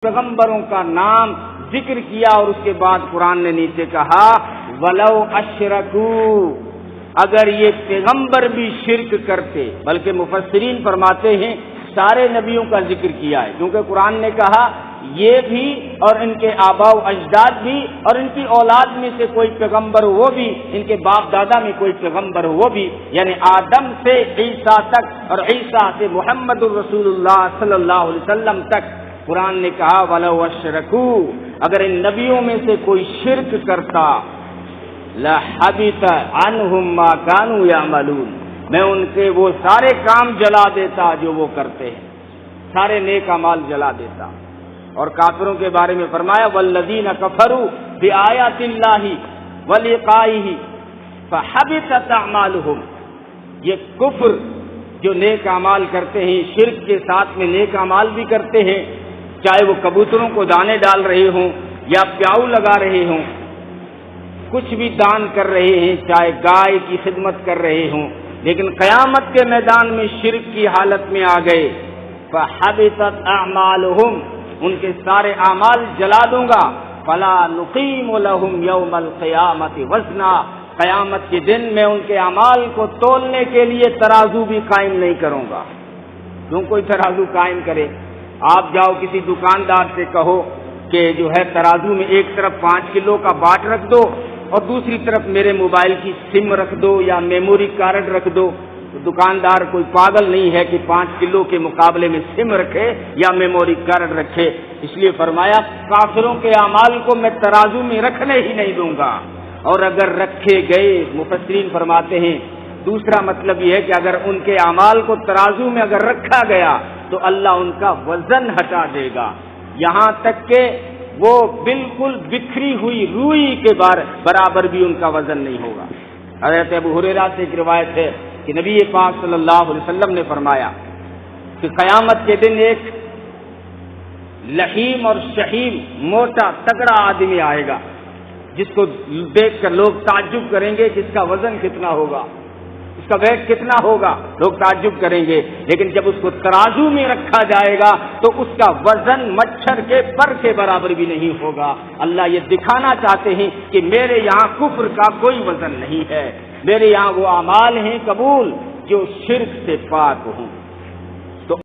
پیغمبروں کا نام ذکر کیا اور اس کے بعد قرآن نے نیچے کہا ولو اشرکو، اگر یہ پیغمبر بھی شرک کرتے، بلکہ مفسرین فرماتے ہیں سارے نبیوں کا ذکر کیا ہے، کیونکہ قرآن نے کہا یہ بھی اور ان کے آباء و اجداد بھی اور ان کی اولاد میں سے کوئی پیغمبر وہ بھی، ان کے باپ دادا میں کوئی پیغمبر وہ بھی، یعنی آدم سے عیسیٰ تک اور عیسیٰ سے محمد الرسول اللہ صلی اللہ علیہ وسلم تک۔ قرآن نے کہا وَلَوْ أَشْرَكُوا، اگر ان نبیوں میں سے کوئی شرک کرتا لَحَبِطَ عَنْهُمْ مَا كَانُوا يَعْمَلُونَ، میں ان کے وہ سارے کام جلا دیتا جو وہ کرتے ہیں، سارے نیک اعمال جلا دیتا۔ اور کافروں کے بارے میں فرمایا وَالَّذِينَ كَفَرُوا بِآيَاتِ اللَّهِ وَلِقَائِهِ فَحَبِطَتْ أَعْمَالُهُمْ، یہ کفر جو نیک اعمال کرتے ہیں، شرک کے ساتھ میں نیک اعمال بھی کرتے ہیں، چاہے وہ کبوتروں کو دانے ڈال رہے ہوں یا پیاؤ لگا رہے ہوں، کچھ بھی دان کر رہے ہیں، چاہے گائے کی خدمت کر رہے ہوں، لیکن قیامت کے میدان میں شرک کی حالت میں آ گئے، فَحَبِطَتْ أَعْمَالُهُمْ، ان کے سارے اعمال جلا دوں گا، فَلَا نُقِيمُ لَهُمْ يَوْمَ الْقِيَامَةِ وَزْنًا، قیامت کے دن میں ان کے اعمال کو تولنے کے لیے ترازو بھی قائم نہیں کروں گا۔ کیوں کوئی ترازو قائم کرے؟ آپ جاؤ کسی دکاندار سے کہو کہ جو ہے ترازو میں ایک طرف 5 کلو کا باٹ رکھ دو اور دوسری طرف میرے موبائل کی سم رکھ دو یا میموری کارڈ رکھ دو، تو دکاندار کوئی پاگل نہیں ہے کہ 5 کلو کے مقابلے میں سم رکھے یا میموری کارڈ رکھے۔ اس لیے فرمایا کافروں کے اعمال کو میں ترازو میں رکھنے ہی نہیں دوں گا، اور اگر رکھے گئے، مفسرین فرماتے ہیں دوسرا مطلب یہ ہے کہ اگر ان کے اعمال کو ترازو میں اگر رکھا گیا تو اللہ ان کا وزن ہٹا دے گا، یہاں تک کہ وہ بالکل بکھری ہوئی روئی کے برابر بھی ان کا وزن نہیں ہوگا۔ حضرت ابو ہریرہ سے ایک روایت ہے کہ نبی پاک صلی اللہ علیہ وسلم نے فرمایا کہ قیامت کے دن ایک لحیم اور شحیم موٹا تگڑا آدمی آئے گا، جس کو دیکھ کر لوگ تعجب کریں گے کہ اس کا وزن کتنا ہوگا، اس کا ویٹ کتنا ہوگا، لوگ تعجب کریں گے، لیکن جب اس کو ترازو میں رکھا جائے گا تو اس کا وزن مچھر کے پر کے برابر بھی نہیں ہوگا۔ اللہ یہ دکھانا چاہتے ہیں کہ میرے یہاں کفر کا کوئی وزن نہیں ہے، میرے یہاں وہ اعمال ہیں قبول جو شرک سے پاک ہوں۔